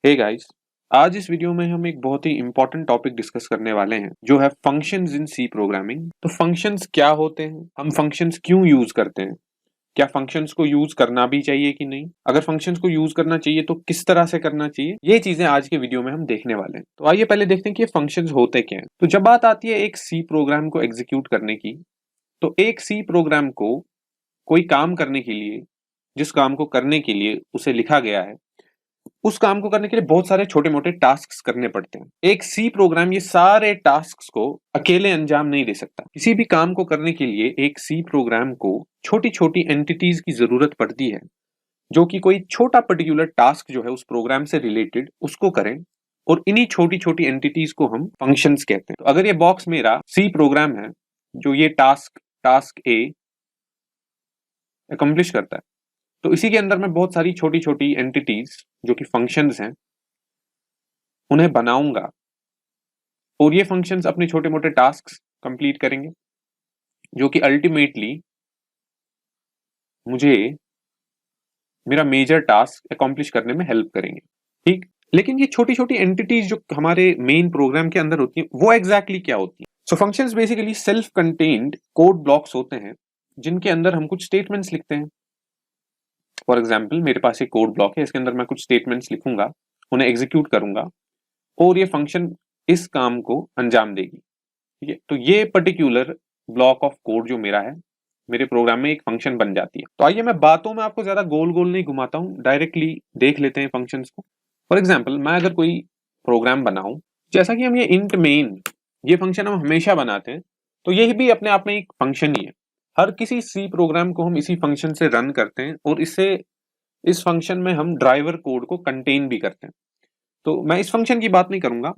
Hey guys, आज इस video में हम एक बहुत ही इंपॉर्टेंट टॉपिक डिस्कस करने वाले हैं जो है फंक्शंस इन सी प्रोग्रामिंग। तो फंक्शंस क्या होते हैं, हम फंक्शंस क्यों यूज करते हैं, क्या फंक्शंस को यूज करना भी चाहिए कि नहीं, अगर फंक्शंस को यूज करना चाहिए तो किस तरह से करना चाहिए, ये चीजें आज के वीडियो में हम देखने वाले हैं। तो आइए पहले देखते हैं कि ये फंक्शंस होते क्या हैं। तो जब बात आती है एक सी प्रोग्राम को एग्जीक्यूट करने की, तो एक सी प्रोग्राम को कोई काम करने के लिए, जिस काम को करने के लिए उसे लिखा गया है, उस काम को करने के लिए बहुत सारे छोटे मोटे टास्क करने पड़ते हैं। एक सी प्रोग्राम ये सारे टास्क को अकेले अंजाम नहीं दे सकता। किसी भी काम को करने के लिए एक सी प्रोग्राम को छोटी छोटी एंटिटीज की जरूरत पड़ती है, जो कि कोई छोटा पर्टिकुलर टास्क जो है उस प्रोग्राम से रिलेटेड उसको करें, और इन्हीं छोटी छोटी एंटिटीज को हम फंक्शंस कहते हैं। तो अगर ये बॉक्स मेरा सी प्रोग्राम है जो ये टास्क टास्क ए अकम्प्लिश करता है, तो इसी के अंदर मैं बहुत सारी छोटी छोटी एंटिटीज जो कि फंक्शंस हैं उन्हें बनाऊंगा, और ये फंक्शंस अपने छोटे मोटे टास्क कंप्लीट करेंगे जो कि अल्टीमेटली मुझे मेरा मेजर टास्क अकॉम्प्लिश करने में हेल्प करेंगे। ठीक, लेकिन ये छोटी छोटी एंटिटीज जो हमारे मेन प्रोग्राम के अंदर होती है वो एग्जैक्टली क्या होती है? So functions basically self contained code blocks होते हैं जिनके अंदर हम कुछ स्टेटमेंट्स लिखते हैं। फॉर एग्जाम्पल, मेरे पास एक कोड ब्लॉक है, इसके अंदर मैं कुछ स्टेटमेंट्स लिखूंगा, उन्हें एग्जीक्यूट करूंगा, और ये फंक्शन इस काम को अंजाम देगी। ठीक है, तो ये पर्टिकुलर ब्लॉक ऑफ कोड जो मेरा है, मेरे प्रोग्राम में एक फंक्शन बन जाती है। तो आइए मैं बातों में आपको ज्यादा गोल गोल नहीं घुमाता हूं, डायरेक्टली देख लेते हैं फंक्शंस को। फॉर एग्जाम्पल, मैं अगर कोई प्रोग्राम बनाऊं, जैसा कि हम ये इंट मेन, ये फंक्शन हम हमेशा बनाते हैं, तो ये भी अपने आप में एक फंक्शन ही है। हर किसी सी प्रोग्राम को हम इसी फंक्शन से रन करते हैं, और इससे इस फंक्शन में हम ड्राइवर कोड को कंटेन भी करते हैं। तो मैं इस फंक्शन की बात नहीं करूंगा।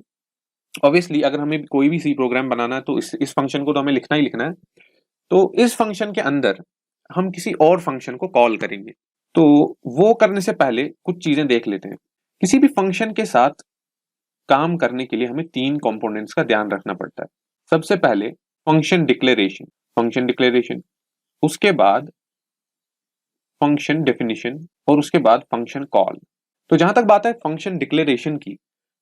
ऑब्वियसली अगर हमें कोई भी सी प्रोग्राम बनाना है तो इस फंक्शन को तो हमें लिखना ही लिखना है। तो इस फंक्शन के अंदर हम किसी और फंक्शन को कॉल करेंगे। तो वो करने से पहले कुछ चीजें देख लेते हैं। किसी भी फंक्शन के साथ काम करने के लिए हमें तीन कंपोनेंट्स का ध्यान रखना पड़ता है। सबसे पहले फंक्शन डिक्लेरेशन, उसके बाद फंक्शन डेफिनेशन, और उसके बाद फंक्शन कॉल। तो जहां तक बात है फंक्शन डिक्लेरेशन की,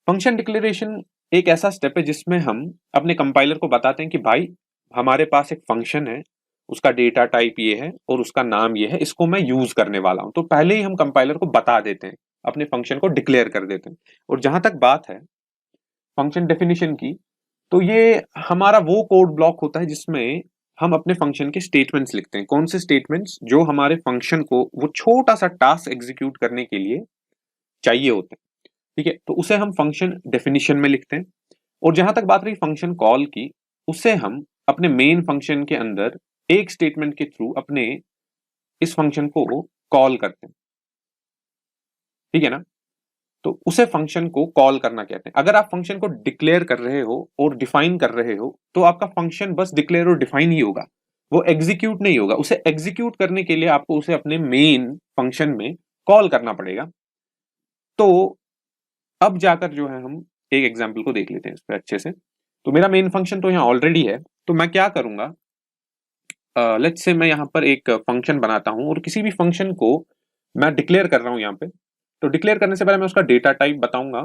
फंक्शन डिक्लेरेशन एक ऐसा स्टेप है जिसमें हम अपने कंपाइलर को बताते हैं कि भाई हमारे पास एक फंक्शन है, उसका डेटा टाइप ये है और उसका नाम ये है, इसको मैं यूज करने वाला हूं। तो पहले ही हम कंपाइलर को बता देते हैं, अपने फंक्शन को डिक्लेयर कर देते हैं। और जहां तक बात है फंक्शन डेफिनेशन की, तो ये हमारा वो कोड ब्लॉक होता है जिसमें हम अपने फंक्शन के स्टेटमेंट्स लिखते हैं। कौन से स्टेटमेंट्स? जो हमारे फंक्शन को वो छोटा सा टास्क एग्जीक्यूट करने के लिए चाहिए होते हैं। ठीक है, तो उसे हम फंक्शन डेफिनेशन में लिखते हैं। और जहां तक बात रही फंक्शन कॉल की, उसे हम अपने मेन फंक्शन के अंदर एक स्टेटमेंट के थ्रू अपने इस फंक्शन को कॉल करते हैं। ठीक है ना? तो उसे फंक्शन को कॉल करना कहते हैं। अगर आप फंक्शन को डिक्लेयर कर रहे हो और डिफाइन कर रहे हो, तो आपका फंक्शन बस डिक्लेयर और डिफाइन ही होगा, वो एग्जीक्यूट नहीं होगा। उसे एग्जीक्यूट करने के लिए आपको उसे अपने मेन फंक्शन में कॉल करना पड़ेगा। तो अब जाकर जो है हम एक एग्जाम्पल को देख लेते हैं इस पे अच्छे से। तो मेरा मेन फंक्शन तो यहाँ ऑलरेडी है, तो मैं क्या करूंगा, लेट्स से मैं यहाँ पर एक फंक्शन बनाता हूँ, और किसी भी फंक्शन को मैं डिक्लेयर कर रहा हूँ यहाँ पे। तो डिक्लेयर करने से पहले मैं उसका डेटा टाइप बताऊंगा।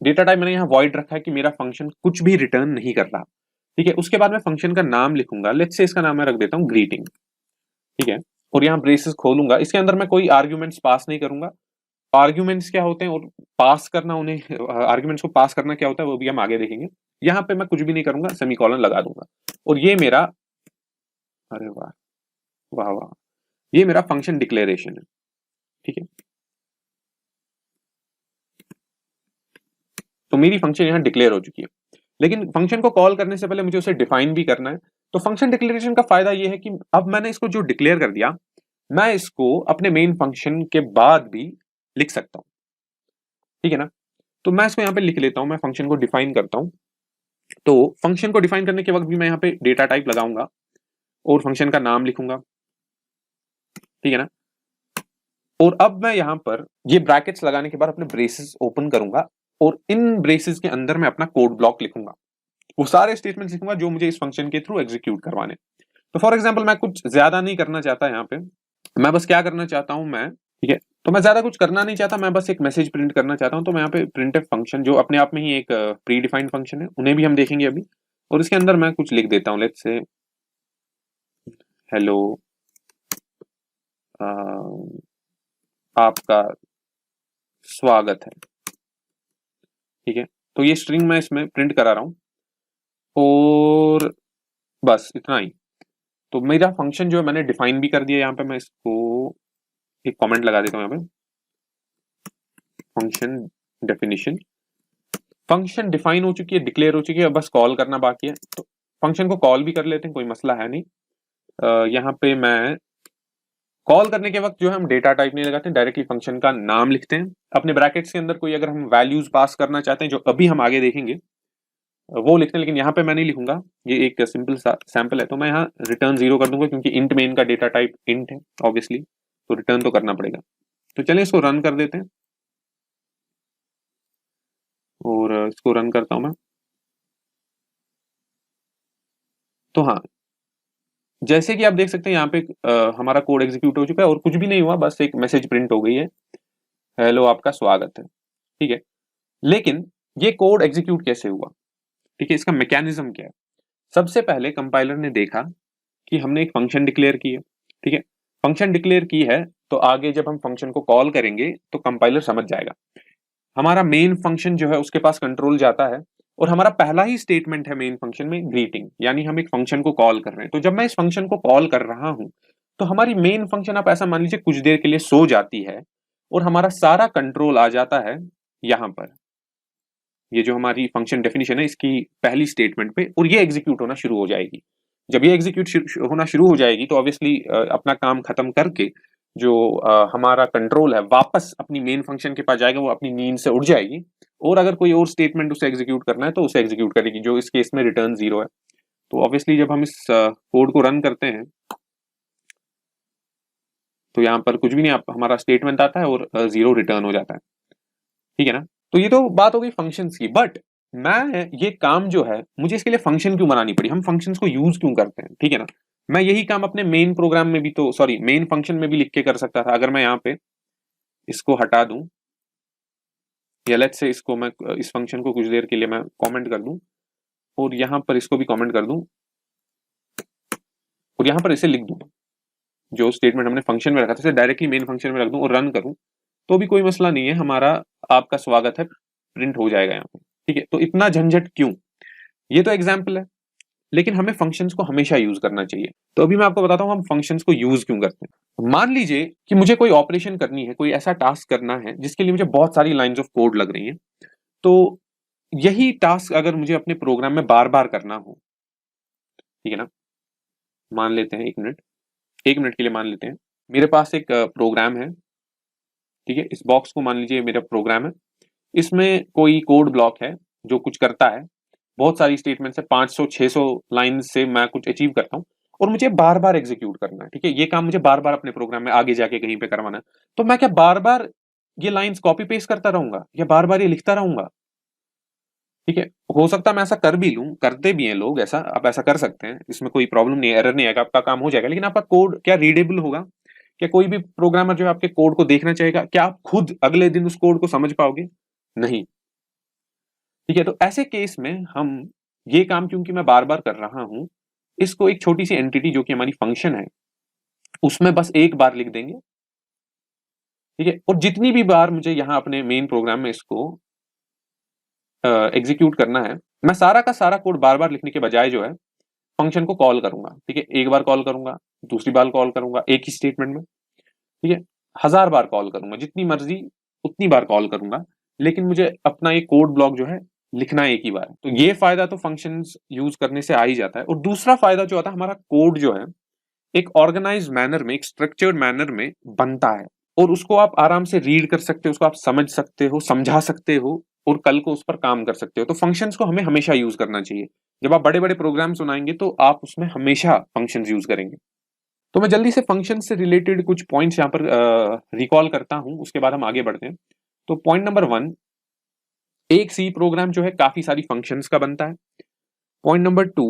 डेटा टाइप मैंने यहाँ वॉइड रखा है कि मेरा फंक्शन कुछ भी रिटर्न नहीं कर रहा। ठीक है, उसके बाद मैं फंक्शन का नाम लिखूंगा, लेट्स से इसका नाम मैं रख देता हूँ ग्रीटिंग। ठीक है, और यहाँ ब्रेसेस खोलूंगा, इसके अंदर मैं कोई आर्ग्यूमेंट्स पास नहीं करूंगा। आर्ग्यूमेंट्स क्या होते हैं और पास करना उन्हें, आर्ग्यूमेंट्स को पास करना क्या होता है वो भी हम आगे देखेंगे। यहाँ पे मैं कुछ भी नहीं करूंगा, सेमीकोलन लगा दूंगा, और ये मेरा, अरे वाह वाह वाह, ये मेरा फंक्शन डिक्लेरेशन है। ठीक है, तो मेरी फंक्शन यहाँ डिक्लेयर हो चुकी है। लेकिन फंक्शन को कॉल करने से पहले मुझे उसे डिफाइन भी करना है। तो फंक्शन डिक्लेरेशन का फायदा ये है कि अब मैंने इसको जो डिक्लेयर कर दिया, मैं इसको अपने मेन फंक्शन के बाद भी लिख सकता हूं। ठीक है ना? तो मैं इसको यहाँ पे लिख लेता हूं, मैं फंक्शन को डिफाइन करता हूं। तो फंक्शन को डिफाइन करने के वक्त भी मैं यहाँ पे डेटा टाइप लगाऊंगा और फंक्शन का नाम लिखूंगा। ठीक है ना? और अब मैं यहाँ पर ये ब्रैकेट्स लगाने के बाद अपने ब्रेसेस ओपन करूंगा, और इन ब्रेसेस के अंदर मैं अपना कोड ब्लॉक लिखूंगा। वो सारे स्टेटमेंट्स लिखूंगा जो मुझे इस फंक्शन के थ्रू एग्जीक्यूट करवाने। तो फॉर एग्जाम्पल, मैं कुछ ज्यादा नहीं करना चाहता यहाँ पे, मैं बस क्या करना चाहता हूं, मैं ठीक है। तो मैं ज्यादा कुछ करना नहीं चाहता, मैं बस एक मैसेज प्रिंट करना चाहता हूँ। तो मैं यहाँ पे प्रिंटफ फंक्शन जो अपने आप में ही एक प्री डिफाइंड फंक्शन है, उन्हें भी हम देखेंगे अभी। और इसके अंदर मैं कुछ लिख देता हूँ, लेट्स से हेलो आपका स्वागत है। ठीक है, तो ये स्ट्रिंग मैं इसमें प्रिंट करा रहा हूँ और बस इतना ही। तो मेरा फंक्शन जो है मैंने डिफाइन भी कर दिया। यहाँ पे मैं इसको एक कमेंट लगा देता हूँ, यहाँ पे फंक्शन डेफिनेशन। फंक्शन डिफाइन हो चुकी है, डिक्लेयर हो चुकी है, अब बस कॉल करना बाकी है। तो फंक्शन को कॉल भी कर लेते हैं, कोई मसला है नहीं। यहाँ पे मैं कॉल करने के वक्त जो है हम डेटा टाइप नहीं लगाते हैं, डायरेक्टली फंक्शन का नाम लिखते हैं। अपने ब्रैकेट्स के अंदर कोई अगर हम वैल्यूज पास करना चाहते हैं, जो अभी हम आगे देखेंगे, वो लिखते हैं, लेकिन यहाँ पे मैं नहीं लिखूंगा। ये एक सिंपल सा सैंपल है, तो मैं यहाँ रिटर्न 0 कर दूंगा, क्योंकि इंट में इनका डेटा टाइप इंट है ऑब्वियसली, तो रिटर्न तो करना पड़ेगा। तो चलिए इसको रन कर देते हैं और इसको रन करता हूं मैं। तो हाँ, जैसे कि आप देख सकते हैं यहाँ पे हमारा कोड एग्जीक्यूट हो चुका है और कुछ भी नहीं हुआ, बस एक मैसेज प्रिंट हो गई है, हेलो आपका स्वागत है। ठीक है, लेकिन ये कोड एग्जीक्यूट कैसे हुआ? ठीक है, इसका मैकेनिज्म क्या है? सबसे पहले कंपाइलर ने देखा कि हमने एक फंक्शन डिक्लेयर की है। ठीक है, फंक्शन डिक्लेयर की है तो आगे जब हम फंक्शन को कॉल करेंगे तो कंपाइलर समझ जाएगा। हमारा मेन फंक्शन जो है उसके पास कंट्रोल जाता है और हमारा पहला ही स्टेटमेंट है मेन फंक्शन में ग्रीटिंग, यानी हम एक फंक्शन को कॉल कर रहे हैं। तो जब मैं इस फंक्शन को कॉल कर रहा हूं तो हमारी मेन फंक्शन, आप ऐसा मान लीजिए, कुछ देर के लिए सो जाती है और हमारा सारा कंट्रोल आ जाता है यहां पर। ये जो हमारी फंक्शन डेफिनेशन है इसकी पहली स्टेटमेंट पे, और ये एग्जीक्यूट होना शुरू हो जाएगी। जब ये एग्जीक्यूट होना शुरू हो जाएगी तो ऑब्वियसली अपना काम खत्म करके जो हमारा कंट्रोल है वापस अपनी मेन फंक्शन के पास जाएगा, वो अपनी नींद से उठ जाएगी और अगर कोई और स्टेटमेंट उसे एग्जीक्यूट करना है तो उसे एग्जीक्यूट करेगी, जो इस केस में रिटर्न 0 है। तो ऑब्वियसली जब हम इस कोड को रन करते हैं तो यहाँ पर कुछ भी नहीं, हमारा स्टेटमेंट आता है और 0 रिटर्न हो जाता है। ठीक है ना? तो ये तो बात हो गई फंक्शंस की, बट मैं ये काम जो है मुझे इसके लिए फंक्शन क्यों बनानी पड़ी, हम फंक्शंस को यूज क्यों करते हैं? ठीक है ना? मैं यही काम अपने मेन प्रोग्राम में भी तो, सॉरी, मेन फंक्शन में भी लिख के कर सकता था। अगर मैं यहाँ पे इसको हटा दूं या लेट्स से इसको मैं इस फंक्शन को कुछ देर के लिए मैं कमेंट कर दूं और यहाँ पर इसको भी कमेंट कर दूं और यहाँ पर इसे लिख दूं, जो स्टेटमेंट हमने फंक्शन में रखा था इसे डायरेक्टली मेन फंक्शन में रख दूं और रन करूं, तो भी कोई मसला नहीं है, हमारा आपका स्वागत है प्रिंट हो जाएगा यहाँ पे। ठीक है, तो इतना झंझट क्यों? ये तो एग्जाम्पल है, लेकिन हमें फंक्शंस को हमेशा यूज करना चाहिए। तो अभी मैं आपको बताता हूं हम फंक्शंस को यूज क्यों करते हैं। मान लीजिए कि मुझे कोई ऑपरेशन करनी है, कोई ऐसा टास्क करना है जिसके लिए मुझे बहुत सारी लाइंस ऑफ कोड लग रही हैं। तो यही टास्क अगर मुझे अपने प्रोग्राम में बार बार करना हो, ठीक है ना, मान लेते हैं 1 मिनट, 1 मिनट के लिए मान लेते हैं मेरे पास एक प्रोग्राम है। ठीक है, इस बॉक्स को मान लीजिए मेरा प्रोग्राम है, इसमें कोई कोड ब्लॉक है जो कुछ करता है, बहुत सारी स्टेटमेंट्स है, 500-600 लाइन से मैं कुछ अचीव करता हूँ और मुझे बार बार एग्जीक्यूट करना है। ठीक है, ये काम मुझे बार बार अपने प्रोग्राम में आगे जाके कहीं पे करवाना है। तो मैं क्या बार बार ये लाइंस कॉपी पेस्ट करता रहूंगा या बार बार ये लिखता रहूंगा? ठीक है, हो सकता है मैं ऐसा कर भी लूं, करते भी हैं लोग ऐसा, आप ऐसा कर सकते हैं, इसमें कोई प्रॉब्लम नहीं है, एरर नहीं आएगा, आपका काम हो जाएगा। लेकिन आपका कोड क्या रीडेबल होगा? क्या कोई भी प्रोग्रामर जो है आपके कोड को देखना चाहेगा? क्या आप खुद अगले दिन उस कोड को समझ पाओगे? नहीं। ठीक है, तो ऐसे केस में हम ये काम, क्योंकि मैं बार बार कर रहा हूं, इसको एक छोटी सी एंटिटी जो कि हमारी फंक्शन है उसमें बस एक बार लिख देंगे। ठीक है, और जितनी भी बार मुझे यहां अपने मेन प्रोग्राम में इसको एग्जीक्यूट करना है, मैं सारा का सारा कोड बार बार लिखने के बजाय जो है फंक्शन को कॉल करूंगा। ठीक है, एक बार कॉल करूंगा, दूसरी बार कॉल करूंगा एक ही स्टेटमेंट में, ठीक है, 1000 बार कॉल करूंगा, जितनी मर्जी उतनी बार कॉल करूंगा, लेकिन मुझे अपना ये कोड ब्लॉक जो है लिखना है एक ही बार। तो ये फायदा तो फंक्शंस यूज करने से आ ही जाता है। और दूसरा फायदा जो आता है, हमारा कोड जो है एक ऑर्गेनाइज मैनर में, एक स्ट्रक्चर्ड मैनर में बनता है और उसको आप आराम से रीड कर सकते हो, उसको आप समझ सकते हो, समझा सकते हो और कल को उस पर काम कर सकते हो। तो फंक्शंस को हमें हमेशा यूज करना चाहिए। जब आप बड़े बड़े प्रोग्राम सुनाएंगे तो आप उसमें हमेशा फंक्शंस यूज करेंगे। तो मैं जल्दी से फंक्शन से रिलेटेड कुछ पॉइंट्स यहाँ पर रिकॉल करता हूं, उसके बाद हम आगे बढ़ते हैं। तो पॉइंट नंबर 1, एक सी प्रोग्राम जो है काफी सारी फंक्शंस का बनता है। पॉइंट नंबर 2,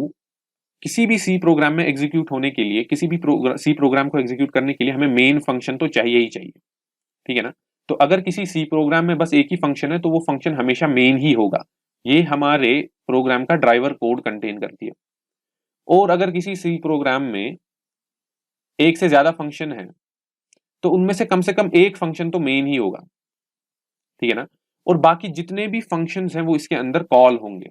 किसी भी सी प्रोग्राम में एग्जीक्यूट होने के लिए, किसी भी सी प्रोग्राम को एग्जीक्यूट करने के लिए हमें मेन फंक्शन तो चाहिए ही चाहिए। ठीक है ना। तो अगर किसी सी प्रोग्राम में बस एक ही फंक्शन है तो वो फंक्शन हमेशा मेन ही होगा, ये हमारे प्रोग्राम का ड्राइवर कोड कंटेन करती है। और अगर किसी सी प्रोग्राम में एक से ज्यादा फंक्शन है तो उनमें से कम एक फंक्शन तो मेन ही होगा, ठीक है ना। और बाकी जितने भी फंक्शंस हैं वो इसके अंदर कॉल होंगे,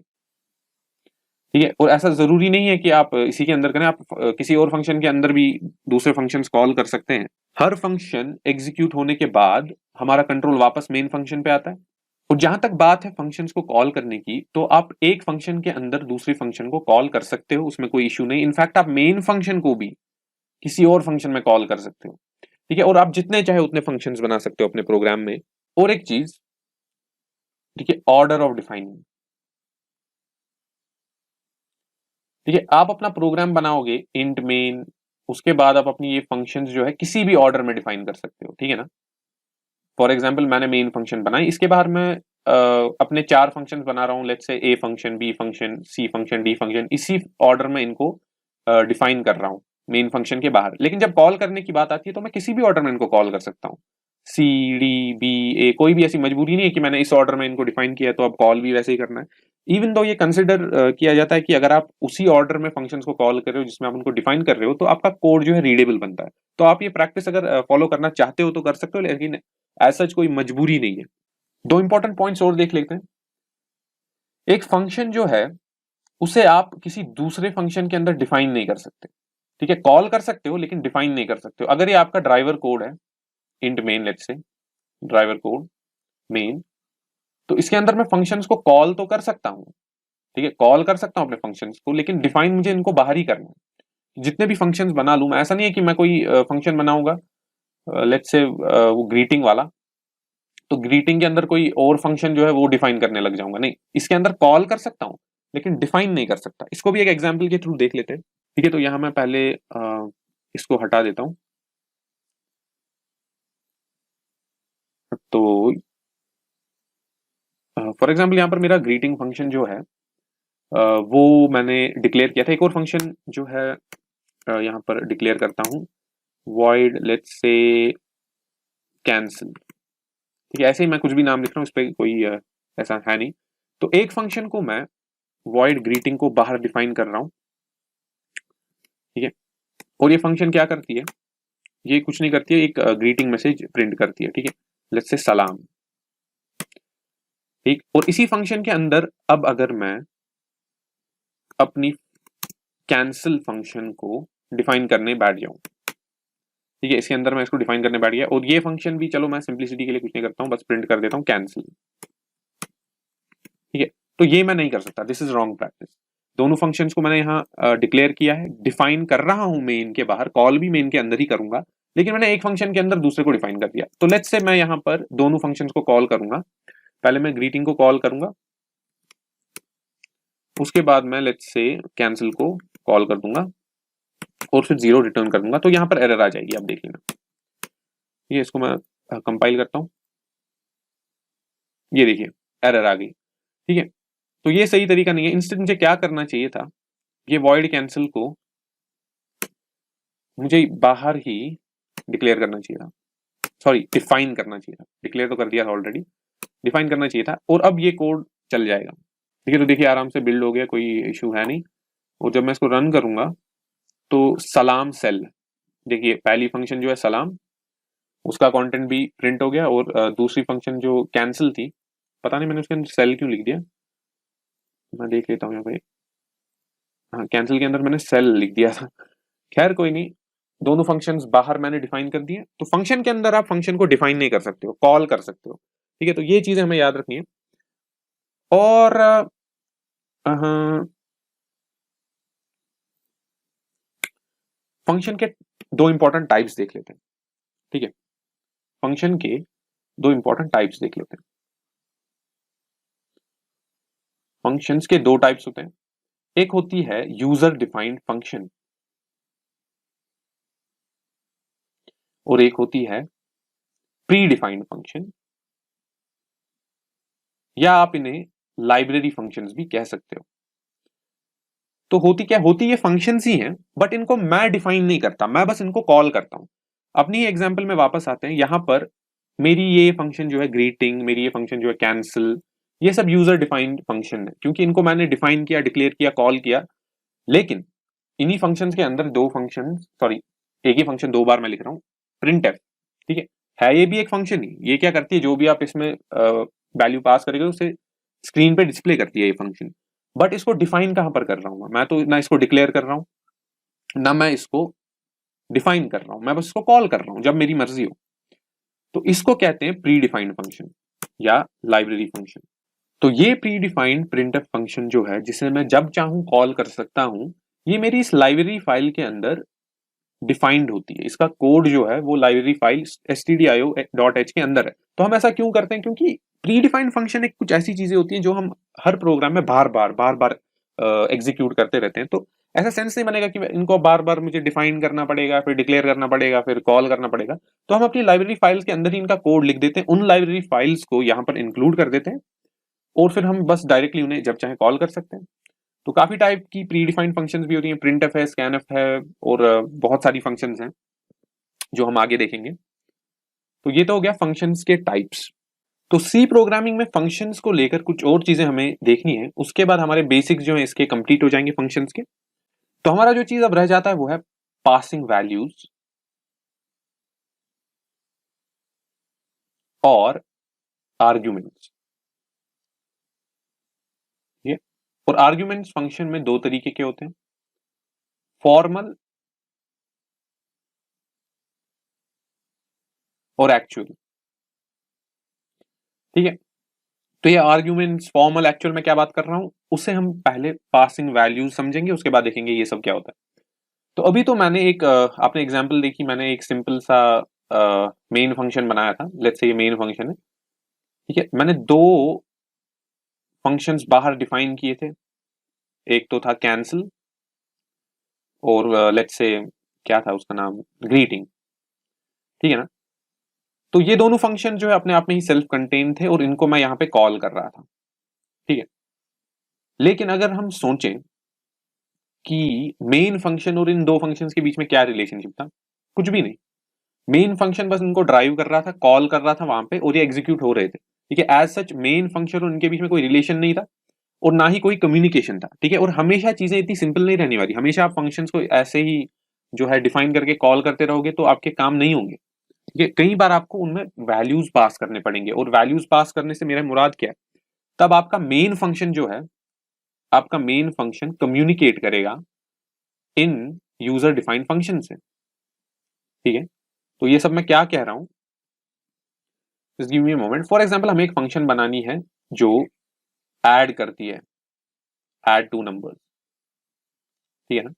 ठीक है। और ऐसा जरूरी नहीं है कि आप इसी के अंदर करें, आप किसी और फंक्शन के अंदर भी दूसरे फंक्शंस कॉल कर सकते हैं। हर फंक्शन एग्जीक्यूट होने के बाद हमारा कंट्रोल वापस मेन फंक्शन पे आता है। और जहां तक बात है फंक्शंस को कॉल करने की, तो आप एक फंक्शन के अंदर दूसरे फंक्शन को कॉल कर सकते हो, उसमें कोई इश्यू नहीं। इनफैक्ट आप मेन फंक्शन को भी किसी और फंक्शन में कॉल कर सकते हो, ठीक है। और आप जितने चाहे उतने फंक्शंस बना सकते हो अपने प्रोग्राम में। और एक चीज, ठीक है, ऑर्डर ऑफ डिफाइनिंग, ठीक है। आप अपना प्रोग्राम बनाओगे इंट मेन, उसके बाद आप अपनी ये फंक्शंस जो है किसी भी ऑर्डर में डिफाइन कर सकते हो, ठीक है ना। फॉर एग्जाम्पल मैंने मेन फंक्शन बनाई, इसके बाहर मैं अपने 4 फंक्शंस बना रहा हूँ, let's say A function, B function, C function, D function, इसी ऑर्डर में इनको डिफाइन कर रहा हूँ मेन फंक्शन के बाहर। लेकिन जब कॉल करने की बात आती है तो मैं किसी भी ऑर्डर में इनको कॉल कर सकता हूँ, सी डी बी ए, कोई भी ऐसी मजबूरी नहीं है कि मैंने इस ऑर्डर में इनको डिफाइन किया है तो अब कॉल भी वैसे ही करना है। इवन दो ये कंसिडर किया जाता है कि अगर आप उसी ऑर्डर में फंक्शंस को कॉल कर रहे हो जिसमें आप उनको डिफाइन कर रहे हो तो आपका कोड जो है रीडेबल बनता है। तो आप ये प्रैक्टिस अगर फॉलो करना चाहते हो तो कर सकते हो, लेकिन एज सच कोई मजबूरी नहीं है। दो इंपॉर्टेंट पॉइंट्स और देख लेते हैं। एक फंक्शन जो है उसे आप किसी दूसरे फंक्शन के अंदर डिफाइन नहीं कर सकते, ठीक है। कॉल कर सकते हो लेकिन डिफाइन नहीं कर सकते हो। अगर ये आपका ड्राइवर कोड है, int main let's say, driver code main, तो इसके अंदर मैं फंक्शंस को कॉल तो कर सकता हूं, ठीक है, कॉल कर सकता हूं अपने फंक्शंस को, लेकिन डिफाइन मुझे इनको बाहर ही करना है। जितने भी फंक्शंस बना लूं मैं, ऐसा नहीं है कि मैं कोई फंक्शन बनाऊंगा लेट्स से वो ग्रीटिंग वाला, तो ग्रीटिंग के अंदर कोई और फंक्शन जो है वो डिफाइन करने लग जाऊंगा। नहीं, इसके अंदर कॉल कर सकता हूं लेकिन डिफाइन नहीं कर सकता। इसको भी एक एग्जांपल के थ्रू देख लेते हैं, ठीक है। तो यहां मैं पहले इसको हटा देता हूं। तो फॉर एग्जांपल यहाँ पर मेरा ग्रीटिंग फंक्शन जो है वो मैंने डिक्लेयर किया था। एक और फंक्शन जो है यहाँ पर डिक्लेयर करता हूँ, void लेट्स से कैंसिल, ठीक है। ऐसे ही मैं कुछ भी नाम लिख रहा हूँ, इस पर कोई ऐसा है नहीं। तो एक फंक्शन को मैं void greeting को बाहर डिफाइन कर रहा हूँ, ठीक है। और ये फंक्शन क्या करती है, ये कुछ नहीं करती है, एक ग्रीटिंग मैसेज प्रिंट करती है, ठीक है, लेट्स से सलाम, ठीक। और इसी फंक्शन के अंदर अब अगर मैं अपनी कैंसिल फंक्शन को डिफाइन करने बैठ जाऊं, ठीक है, इसके अंदर मैं इसको डिफाइन करने बैठ गया। और ये फंक्शन भी चलो मैं सिंपलिसिटी के लिए कुछ नहीं करता हूं, बस प्रिंट कर देता हूं कैंसिल, ठीक है। तो ये मैं नहीं कर सकता, दिस इज रॉन्ग प्रैक्टिस। दोनों फंक्शंस को मैंने यहाँ डिक्लेयर किया है, डिफाइन कर रहा हूं मेन के बाहर, कॉल भी मेन के अंदर ही करूंगा, लेकिन मैंने एक फंक्शन के अंदर दूसरे को डिफाइन कर दिया। तो लेट्स से मैं यहाँ पर दोनों फंक्शंस को कॉल करूंगा। पहले मैं ग्रीटिंग को कॉल करूंगा, उसके बाद मैं लेट्स से कैंसिल को कॉल कर दूंगा और फिर 0 रिटर्न कर दूंगा। तो यहाँ पर एरर आ जाएगी, आप देख लेना। ये इसको मैं कंपाइल करता हूँ, ये देखिए एरर आ गई, ठीक है। तो ये सही तरीका नहीं है। इंस्टेंट मुझे क्या करना चाहिए था, ये वॉइड कैंसिल को मुझे बाहर ही डिक्लेयर करना चाहिए था, सॉरी डिफाइन करना चाहिए था। डिक्लेयर तो कर दिया था ऑलरेडी, डिफाइन करना चाहिए था, और अब ये कोड चल जाएगा, ठीक है। तो देखिए आराम से बिल्ड हो गया, कोई इशू है नहीं। और जब मैं इसको रन करूंगा तो सलाम सेल, देखिए पहली फंक्शन जो है सलाम, उसका कंटेंट भी प्रिंट हो गया। और दूसरी फंक्शन जो कैंसिल थी, पता नहीं मैंने उसके अंदर सेल क्यों लिख दिया, मैं देख लेता हूँ यहाँ पे। हाँ, कैंसिल के अंदर मैंने सेल लिख दिया था। खैर कोई नहीं, दोनों फंक्शंस बाहर मैंने डिफाइन कर दिए। तो फंक्शन के अंदर आप फंक्शन को डिफाइन नहीं कर सकते हो, कॉल कर सकते हो, ठीक है। तो ये चीजें हमें याद रखनी है। और फंक्शन के दो इंपॉर्टेंट टाइप्स देख लेते हैं, ठीक है। फंक्शन के दो इंपॉर्टेंट टाइप्स देख लेते हैं। फंक्शंस के दो टाइप्स होते हैं, एक होती है यूजर डिफाइंड फंक्शन और एक होती है प्री डिफाइंड फंक्शन, या आप इन्हें लाइब्रेरी फंक्शंस भी कह सकते हो। तो होती क्या, होती ये फंक्शंस ही हैं, बट इनको मैं डिफाइन नहीं करता, मैं बस इनको कॉल करता हूं। अपनी एग्जांपल में वापस आते हैं। यहां पर मेरी ये फंक्शन जो है ग्रीटिंग, मेरी ये फंक्शन जो है कैंसिल, ये सब यूजर डिफाइंड फंक्शन है, क्योंकि इनको मैंने डिफाइन किया, डिक्लेयर किया, कॉल किया। लेकिन इन्हीं फंक्शंस के अंदर दो फंक्शन, सॉरी, एक ही फंक्शन दो बार मैं लिख रहा हूँ, प्रिंट एफ। ठीक है ये भी एक फंक्शन ही, ये क्या करती है, जो भी आप इसमें वैल्यू पास करेंगे उसे स्क्रीन पे डिस्प्ले करती है ये फंक्शन। बट इसको डिफाइन कहां पर कर रहा हूं मैं तो ना इसको डिक्लेयर कर रहा हूं, ना मैं इसको डिफाइन कर रहा हूं, मैं बस इसको कॉल कर रहा हूं जब मेरी मर्जी हो। तो इसको कहते हैं प्री डिफाइंड फंक्शन या लाइब्रेरी फंक्शन। तो ये प्री डिफाइंड प्रिंटफ फंक्शन जो है, जिसे मैं जब चाहूं कॉल कर सकता हूं, ये मेरी इस लाइब्रेरी फाइल के अंदर डिफाइंड होती है। इसका कोड जो है वो लाइब्रेरी फाइल stdio.h के अंदर है। तो हम ऐसा क्यों करते हैं, क्योंकि प्री डिफाइंड फंक्शन एक कुछ ऐसी चीजें होती हैं जो हम हर प्रोग्राम में बार बार एग्जीक्यूट करते रहते हैं। तो ऐसा सेंस नहीं बनेगा कि इनको बार बार मुझे डिफाइन करना पड़ेगा, फिर डिक्लेयर करना पड़ेगा, फिर कॉल करना पड़ेगा। तो हम अपनी लाइब्रेरी फाइल्स के अंदर ही इनका कोड लिख देते हैं, उन लाइब्रेरी फाइल्स को यहाँ पर इंक्लूड कर देते हैं, और फिर हम बस डायरेक्टली उन्हें जब चाहे कॉल कर सकते हैं। तो काफी टाइप की प्री डिफाइंड फंक्शंस भी होती हैं, प्रिंटफ है, स्कैनफ है, और बहुत सारी फंक्शंस हैं जो हम आगे देखेंगे। तो ये तो हो गया फंक्शंस के टाइप्स। तो सी प्रोग्रामिंग में फंक्शंस को लेकर कुछ और चीजें हमें देखनी है, उसके बाद हमारे बेसिक्स जो है इसके कंप्लीट हो जाएंगे फंक्शंस के। तो हमारा जो चीज अब रह जाता है वो है पासिंग वैल्यूज और आर्ग्यूमेंट्स। ये और आर्ग्यूमेंट्स फंक्शन में दो तरीके के होते हैं, फॉर्मल और एक्चुअल। ठीक है, तो ये आर्ग्यूमेंट्स, फॉर्मल, एक्चुअल में क्या बात कर रहा हूं, उसे हम पहले पासिंग वैल्यूज समझेंगे, उसके बाद देखेंगे ये सब क्या होता है। तो अभी तो मैंने एक आपने एग्जांपल देखी, मैंने एक सिंपल सा मेन फंक्शन बनाया था। लेट्स से ये मेन फंक्शन है। ठीक है, मैंने दो फंक्शंस बाहर डिफाइन किए थे, एक तो था कैंसिल, और लेट्स से क्या था उसका नाम, ग्रीटिंग। ठीक है ना। तो ये दोनों फंक्शन जो है अपने आप में ही सेल्फ कंटेन थे, और इनको मैं यहाँ पे कॉल कर रहा था। ठीक है, लेकिन अगर हम सोचें कि मेन फंक्शन और इन दो फंक्शंस के बीच में क्या रिलेशनशिप था, कुछ भी नहीं। मेन फंक्शन बस इनको ड्राइव कर रहा था, कॉल कर रहा था वहां पे, और ये एग्जीक्यूट हो रहे थे। ठीक है, एज सच मेन फंक्शन और इनके बीच में कोई रिलेशन नहीं था, और ना ही कोई कम्युनिकेशन था। ठीक है, और हमेशा चीजें इतनी सिंपल नहीं रहने वाली, हमेशा आप फंक्शंस को ऐसे ही जो है डिफाइन करके कॉल करते रहोगे तो आपके काम नहीं होंगे। ठीक है, कई बार आपको उनमें वैल्यूज पास करने पड़ेंगे, और वैल्यूज पास करने से मेरा मुराद क्या है, तब आपका मेन फंक्शन जो है, आपका मेन फंक्शन कम्युनिकेट करेगा इन यूजर डिफाइंड फंक्शन से। ठीक है, तो ये सब मैं क्या कह रहा हूं, just give me a moment. For example हमें एक फंक्शन बनानी है जो ऐड करती है, ऐड टू नंबर्स। ठीक है ना,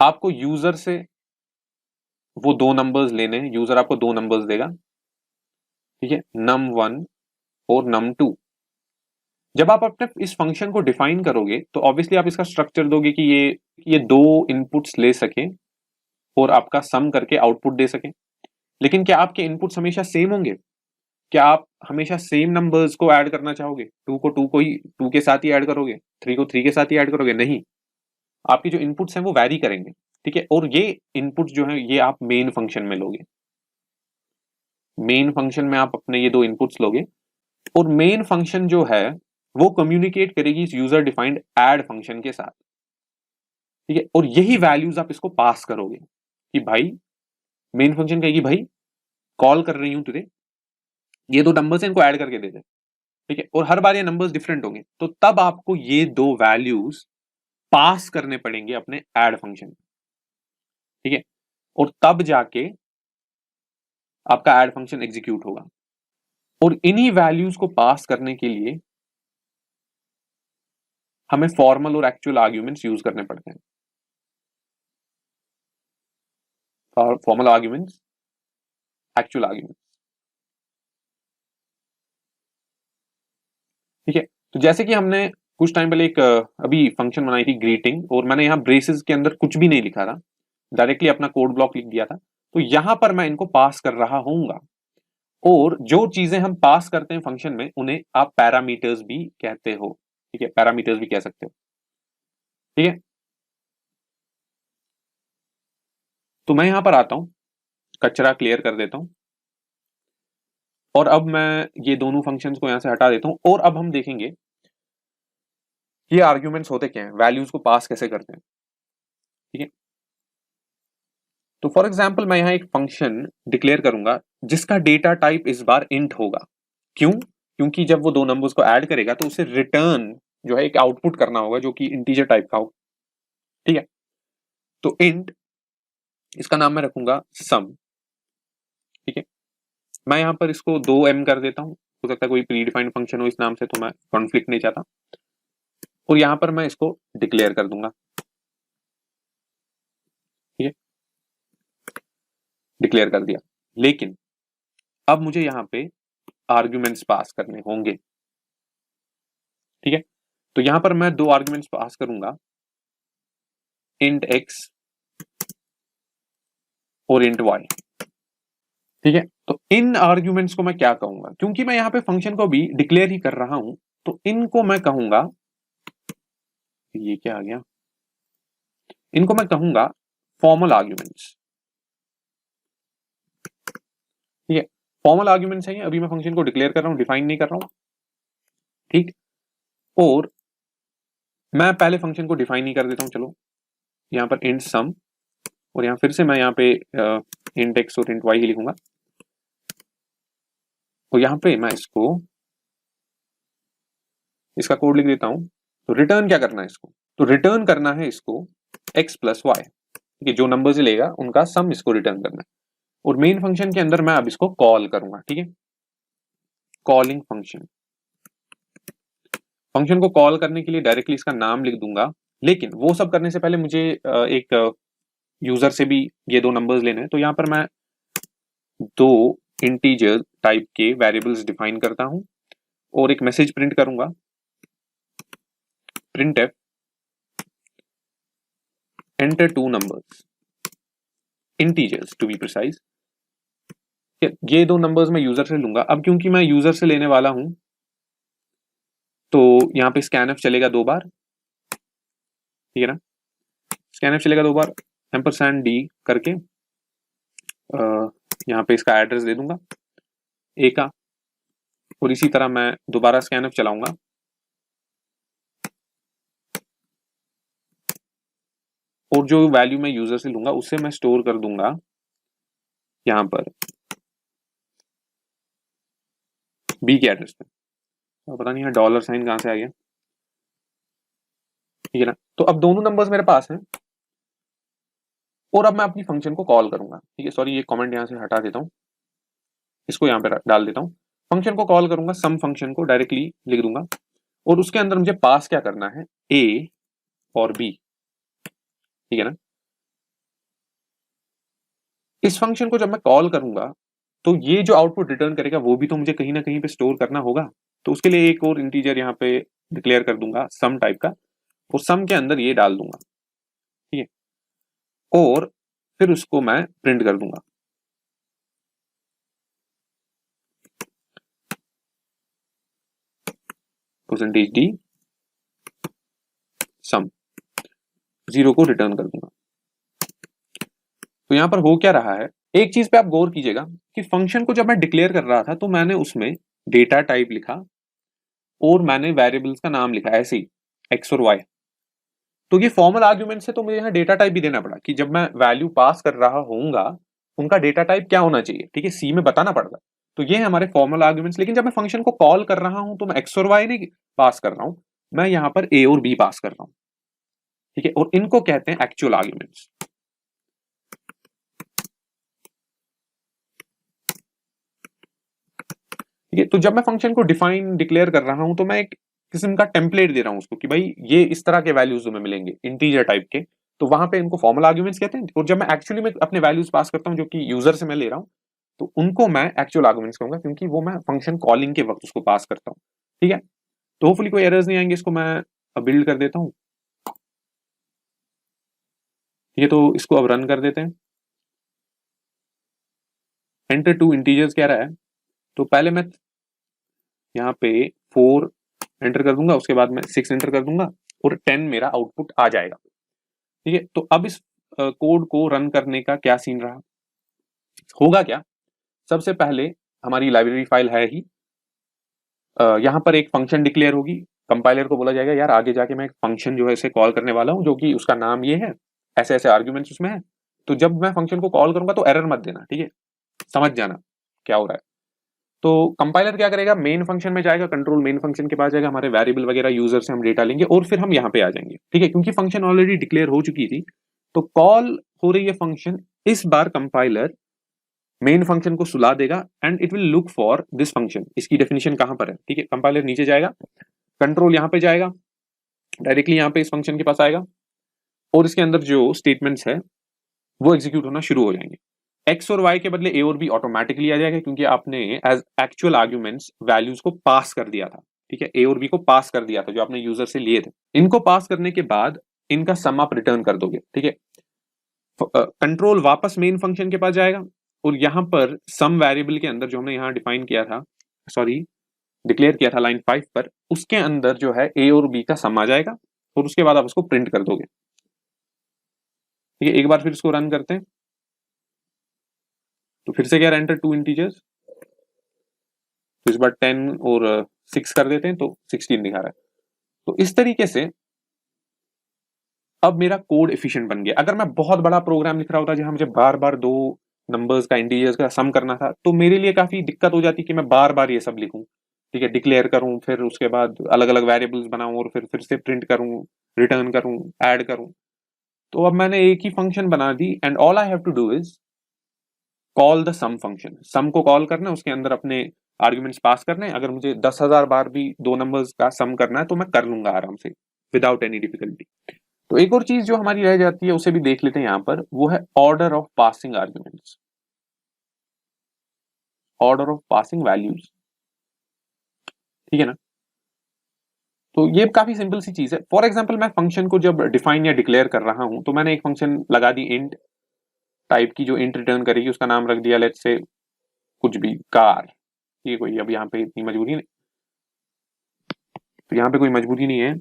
आपको यूजर से वो दो नंबर्स लेने हैं, यूजर आपको दो नंबर्स देगा। ठीक है, num1 और num2। जब आप अपने इस फंक्शन को डिफाइन करोगे तो ऑब्वियसली आप इसका स्ट्रक्चर दोगे कि ये दो इनपुट्स ले सके और आपका सम करके आउटपुट दे सके। लेकिन क्या आपके इनपुट्स हमेशा सेम होंगे? क्या आप हमेशा सेम नंबर्स को ऐड करना चाहोगे? टू को ही टू के साथ ही ऐड करोगे, थ्री को थ्री के साथ ही ऐड करोगे? नहीं, आपकी जो इनपुट्स हैं वो वैरी करेंगे। ठीक है, और ये इनपुट्स जो है ये आप मेन फंक्शन में लोगे। मेन फंक्शन में आप अपने ये दो इनपुट्स लोगे, और मेन फंक्शन जो है वो कम्युनिकेट करेगी इस यूजर डिफाइंड ऐड फंक्शन के साथ। ठीक है, और यही वैल्यूज आप इसको पास करोगे कि भाई, मेन फंक्शन कहेगी भाई कॉल कर रही हूं तुझे, ये दो नंबर्स हैं इनको ऐड करके दे दे। ठीक है, और हर बार ये नंबर्स डिफरेंट होंगे, तो तब आपको ये दो वैल्यूज पास करने पड़ेंगे अपने ऐड फंक्शन। ठीक है, और तब जाके आपका ऐड फंक्शन एग्जीक्यूट होगा। और इन्हीं वैल्यूज को पास करने के लिए हमें फॉर्मल और एक्चुअल आर्ग्यूमेंट्स यूज करने पड़ते हैं। Formal arguments, actual arguments. ठीक है, तो जैसे कि हमने कुछ टाइम पहले एक अभी फंक्शन बनाई थी ग्रीटिंग, और मैंने यहाँ ब्रेसेस के अंदर कुछ भी नहीं लिखा था, डायरेक्टली अपना कोड ब्लॉक लिख दिया था। तो यहां पर मैं इनको पास कर रहा हूंगा, और जो चीजें हम पास करते हैं फंक्शन में उन्हें आप पैरामीटर्स भी कहते हो। ठीक है, पैरामीटर्स भी कह सकते हो। ठीक है, तो मैं यहां पर आता हूं, कचरा क्लियर कर देता हूं और अब मैं ये दोनों फंक्शंस को यहां से हटा देता हूं और अब हम देखेंगे ये आर्ग्यूमेंट्स होते क्या हैं, वैल्यूज को पास कैसे करते हैं। ठीक है, तो फॉर एग्जांपल मैं यहां एक फंक्शन डिक्लेयर करूंगा जिसका डेटा टाइप इस बार इंट होगा। क्यों? क्योंकि जब वो दो नंबर्स को ऐड करेगा तो उसे रिटर्न जो है एक आउटपुट करना होगा जो कि इंटीजर टाइप का हो। ठीक है, तो इंट, इसका नाम मैं रखूंगा सम। ठीक है, मैं यहां पर इसको 2m कर देता हूं, हो सकता है कोई प्री डिफाइंड फंक्शन हो इस नाम से, तो मैं कॉन्फ्लिक्ट नहीं चाहता, और यहां पर मैं इसको डिक्लेयर कर दूंगा। ठीक है, डिक्लेयर कर दिया, लेकिन अब मुझे यहां पे आर्ग्यूमेंट्स पास करने होंगे। ठीक है, तो यहां पर मैं दो आर्ग्यूमेंट्स पास करूंगा, इंट x और इंट y। ठीक है, तो इन आर्ग्यूमेंट्स को मैं क्या कहूंगा, क्योंकि मैं यहां पे फंक्शन को भी डिक्लेयर ही कर रहा हूं, तो इनको मैं कहूंगा, ये क्या आ गया, इनको मैं कहूंगा फॉर्मल आर्ग्यूमेंट्स। ठीक है, फॉर्मल आर्ग्यूमेंट्स है, अभी मैं फंक्शन को डिक्लेयर कर रहा हूं, डिफाइन नहीं कर रहा हूं। ठीक, और मैं पहले फंक्शन को डिफाइन ही कर देता हूं। चलो यहां पर इंट सम, और यहां फिर से मैं यहां पे इंट x और इंट y ही लिखूंगा, और यहां पे मैं इसका कोड लिख देता हूं। तो रिटर्न क्या करना है इसको, तो रिटर्न करना है इसको x प्लस वाई। ठीक है, जो नंबर्स लेगा उनका सम इसको रिटर्न करना है, और मेन फंक्शन के अंदर मैं अब इसको कॉल करूंगा। ठीक है, कॉलिंग फंक्शन, फंक्शन को कॉल करने के लिए डायरेक्टली इसका नाम लिख दूंगा, लेकिन वो सब करने से पहले मुझे एक यूजर से भी ये दो नंबर्स लेने हैं। तो यहां पर मैं दो इंटीजर टाइप के वेरिएबल्स डिफाइन करता हूं और एक मैसेज प्रिंट करूंगा, printf enter two numbers integers to be precise। ये दो नंबर्स मैं यूजर से लूंगा। अब क्योंकि मैं यूजर से लेने वाला हूं तो यहां पे scanf चलेगा 2 बार। ठीक है ना, scanf चलेगा 2 बार, &d करके यहां पे इसका एड्रेस दे दूंगा a का, और इसी तरह मैं दोबारा scanf चलाऊंगा, और जो वैल्यू मैं यूजर से लूंगा उससे मैं स्टोर कर दूंगा यहां पर b के एड्रेस पे। तो पता नहीं है डॉलर साइन कहां से आ गया। ठीक है ना, तो अब दोनों नंबर्स मेरे पास हैं, और अब मैं अपनी फंक्शन को कॉल करूंगा। ठीक है, सॉरी ये कमेंट यहां से हटा देता हूं, इसको यहां पे डाल देता हूं। फंक्शन को कॉल करूंगा, सम फंक्शन को डायरेक्टली लिख दूंगा, और उसके अंदर मुझे पास क्या करना है, a और b। ठीक है ना, इस फंक्शन को जब मैं कॉल करूंगा तो ये जो आउटपुट रिटर्न करेगा वो भी तो मुझे कहीं ना कहीं पे स्टोर करना होगा। तो उसके लिए एक और इंटीजर यहाँ पे डिक्लेयर कर दूंगा सम टाइप का, और सम के अंदर ये डाल दूंगा। ठीक है, और फिर उसको मैं प्रिंट कर दूंगा, परसेंटेज डी सम, 0 को रिटर्न कर दूंगा। तो यहां पर हो क्या रहा है, एक चीज पे आप गौर कीजिएगा कि फंक्शन को जब मैं डिक्लेयर कर रहा था तो मैंने उसमें डेटा टाइप लिखा और मैंने वेरिएबल्स का नाम लिखा ऐसे ही, एक्स और वाई। तो ये फॉर्मल आर्ग्यूमेंट से तो मुझे यहाँ डेटा टाइप भी देना पड़ा कि जब मैं वैल्यू पास कर रहा होऊंगा उनका डेटा टाइप क्या होना चाहिए। ठीक है, सी में बताना पड़ता। तो ये है हमारे फॉर्मल आर्ग्यूमेंट्स, लेकिन जब मैं फंक्शन को कॉल कर रहा हूं तो मैं एक्स और वाई नहीं पास कर रहा हूं, मैं यहाँ पर ए और बी पास कर रहा हूं। ठीक है, और इनको कहते हैं एक्चुअल आर्ग्यूमेंट्स। ठीक है, तो जब मैं फंक्शन को डिफाइन डिक्लेयर कर रहा हूं तो मैं एक किस्म का टेम्पलेट दे रहा हूं उसको कि भाई ये इस तरह के वैल्यूज तुम्हें मिलेंगे इंटीजर टाइप के, तो वहां पे इनको फॉर्मल आर्ग्यूमेंट्स कहते हैं। और जब मैं एक्चुअली में अपने वैल्यूज पास करता हूं जो कि यूजर से मैं ले रहा हूं, तो उनको मैं एक्चुअल आर्ग्यूमेंट्स कहूंगा, क्योंकि वो मैं फंक्शन कॉलिंग के वक्त उसको पास करता हूं। ठीक है, तो होपफुली कोई एरर्स नहीं आएंगे। इसको मैं बिल्ड कर देता हूं। ठीक है, तो इसको अब रन कर देते हैं। एंटर टू इंटीजर्स कह रहा है, तो पहले मैं यहाँ पे 4 एंटर कर दूंगा, उसके बाद मैं 6 एंटर कर दूंगा, और 10 मेरा आउटपुट आ जाएगा। ठीक है, तो अब इस कोड को रन करने का क्या सीन रहा। होगा क्या, सबसे पहले हमारी लाइब्रेरी फाइल है ही, यहाँ पर एक फंक्शन डिक्लेयर होगी, कंपाइलर को बोला जाएगा यार आगे जाके मैं एक फंक्शन जो है इसे कॉल करने वाला हूँ जो कि उसका नाम ये है, ऐसे ऐसे आर्ग्यूमेंट्स उसमें है, तो जब मैं फंक्शन को कॉल करूंगा तो एरर मत देना, ठीक है, समझ जाना क्या हो रहा है। तो कंपाइलर क्या करेगा, मेन फंक्शन में जाएगा, कंट्रोल मेन फंक्शन के पास जाएगा, हमारे वेरिएबल वगैरह यूजर से हम डेटा लेंगे और फिर हम यहाँ पे आ जाएंगे, ठीक है, क्योंकि फंक्शन ऑलरेडी डिक्लेयर हो चुकी थी, तो कॉल हो रही है फंक्शन, इस बार कंपाइलर मेन फंक्शन को सुला देगा and it will look for this function, इसकी डेफिनेशन कहां पर है, ठीक है, कंपाइलर नीचे जाएगा, कंट्रोल यहां पे जाएगा, डायरेक्टली यहां पे इस फंक्शन के पास आएगा और इसके अंदर जो स्टेटमेंट्स है वो एग्जीक्यूट होना शुरू हो जाएंगे। एक्स और वाई के बदले ए और बी ऑटोमेटिकली आ जाएगा क्योंकि आपने एज एक्चुअल आर्ग्यूमेंट्स वैल्यूज को पास कर दिया था, ठीक है, ए और बी को पास कर दिया था जो आपने यूजर से लिए थे, इनको पास करने के बाद इनका सम आप रिटर्न कर दोगे, ठीक है। कंट्रोल वापस मेन फंक्शन के पास जाएगा और यहां पर सम वेरिएबल के अंदर जो हमने यहां डिफाइन किया था, सॉरी डिक्लेयर किया था लाइन 5 पर, उसके अंदर जो है ए और बी का सम आ जाएगा और उसके बाद आप उसको प्रिंट कर दोगे, ठीक है। एक बार फिर इसको रन करते हैं तो फिर से क्या एंटर टू इंटीजर्स, तो इस बार 10 और 6 कर देते हैं तो 16 दिखा रहा है। तो इस तरीके से अब मेरा कोड एफिशिएंट बन गया। अगर मैं बहुत बड़ा प्रोग्राम लिख रहा होता जहां मुझे बार बार दो नंबर्स का इंटीजर्स का सम करना था तो मेरे लिए काफी दिक्कत हो जाती कि मैं बार बार ये सब लिखूं, ठीक है, डिक्लेयर करूं फिर उसके बाद अलग अलग वेरिएबल्स बनाऊं और फिर से प्रिंट करूं, रिटर्न करूं, ऐड करूं। तो अब मैंने एक ही फंक्शन बना दी and all I have to do is call the sum function, sum को कॉल करना है, उसके अंदर अपने आर्ग्यूमेंट्स पास करने हैं। अगर मुझे 10,000 बार भी दो नंबर्स का सम करना है तो मैं कर लूंगा आराम से विदाउट एनी डिफिकल्टी। तो एक और चीज जो हमारी रह जाती है उसे भी देख लेते हैं यहाँ पर, वो है order of passing arguments, order of passing values, ठीक है ना। तो ये काफी सिंपल सी चीज है। फॉर एग्जांपल मैं फंक्शन को जब डिफाइन या डिक्लेयर कर रहा हूं तो मैंने एक फंक्शन लगा दी इंट टाइप की जो इंट रिटर्न करेगी, उसका नाम रख दिया लेट्स से कुछ भी कार, ये कोई अब यहाँ पे इतनी मजबूरी नहीं, तो यहाँ पे कोई मजबूरी नहीं है,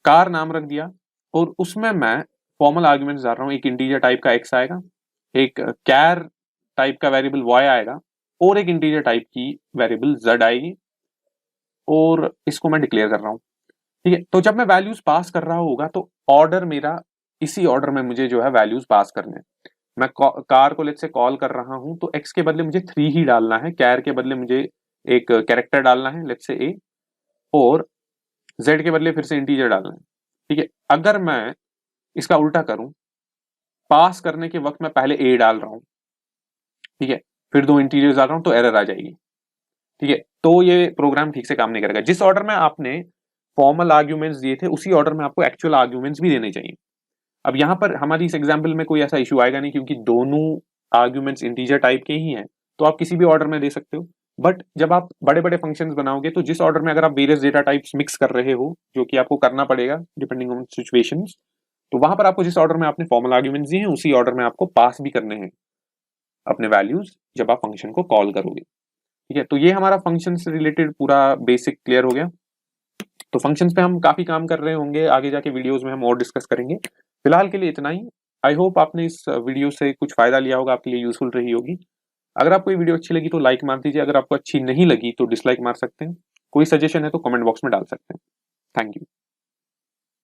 कार नाम रख दिया और उसमें मैं फॉर्मल आर्ग्यूमेंट्स डाल रहा हूँ, एक इंटीजर टाइप का एक्स आएगा, एक कैर टाइप का वेरिएबल वाई आएगा और एक इंटीजर टाइप की वेरिएबल जेड आएगी और इसको मैं डिक्लेयर कर रहा हूँ, ठीक है। तो जब मैं वैल्यूज पास कर रहा होगा तो ऑर्डर मेरा इसी ऑर्डर में मुझे जो है वैल्यूज पास करने हैं। मैं कार को लेट्स से कॉल कर रहा हूं तो एक्स के बदले मुझे 3 ही डालना है, कैर के बदले मुझे एक कैरेक्टर डालना है लेट्स से ए और जेड के बदले फिर से इंटीजर डालना है, ठीक है। अगर मैं इसका उल्टा करूं, पास करने के वक्त मैं पहले ए डाल रहा हूं, ठीक है, फिर दो इंटीजर्स डाल रहा हूं तो एरर आ जाएगी, ठीक है। तो ये प्रोग्राम ठीक से काम नहीं करेगा। जिस ऑर्डर में आपने फॉर्मल आर्ग्यूमेंट्स दिए थे उसी ऑर्डर में आपको एक्चुअल आर्ग्यूमेंट्स भी देने चाहिए। अब यहाँ पर हमारी इस एग्जाम्पल में कोई ऐसा इशू आएगा नहीं क्योंकि दोनों आर्ग्यूमेंट्स इंटीजर टाइप के ही हैं, तो आप किसी भी ऑर्डर में दे सकते हो। बट जब आप बड़े बड़े फंक्शंस बनाओगे तो जिस ऑर्डर में अगर आप वेरियस डेटा टाइप्स मिक्स कर रहे हो, जो कि आपको करना पड़ेगा डिपेंडिंग ऑन सिचुएशंस, तो वहां पर आपको जिस ऑर्डर में आपने फॉर्मल आर्ग्यूमेंट्स दिए हैं उसी ऑर्डर में आपको पास भी करने हैं अपने वैल्यूज जब आप फंक्शन को कॉल करोगे, ठीक है। तो ये हमारा फंक्शन से रिलेटेड पूरा बेसिक क्लियर हो गया। तो फंक्शंस पे हम काफी काम कर रहे होंगे, आगे जाके वीडियोस में हम और डिस्कस करेंगे। फिलहाल के लिए इतना ही। आई होप आपने इस वीडियो से कुछ फायदा लिया होगा, आपके लिए यूजफुल रही होगी। अगर आपको ये वीडियो अच्छी लगी तो लाइक मार दीजिए, अगर आपको अच्छी नहीं लगी तो डिसलाइक मार सकते हैं। कोई सजेशन है तो कमेंट बॉक्स में डाल सकते हैं। Thank you.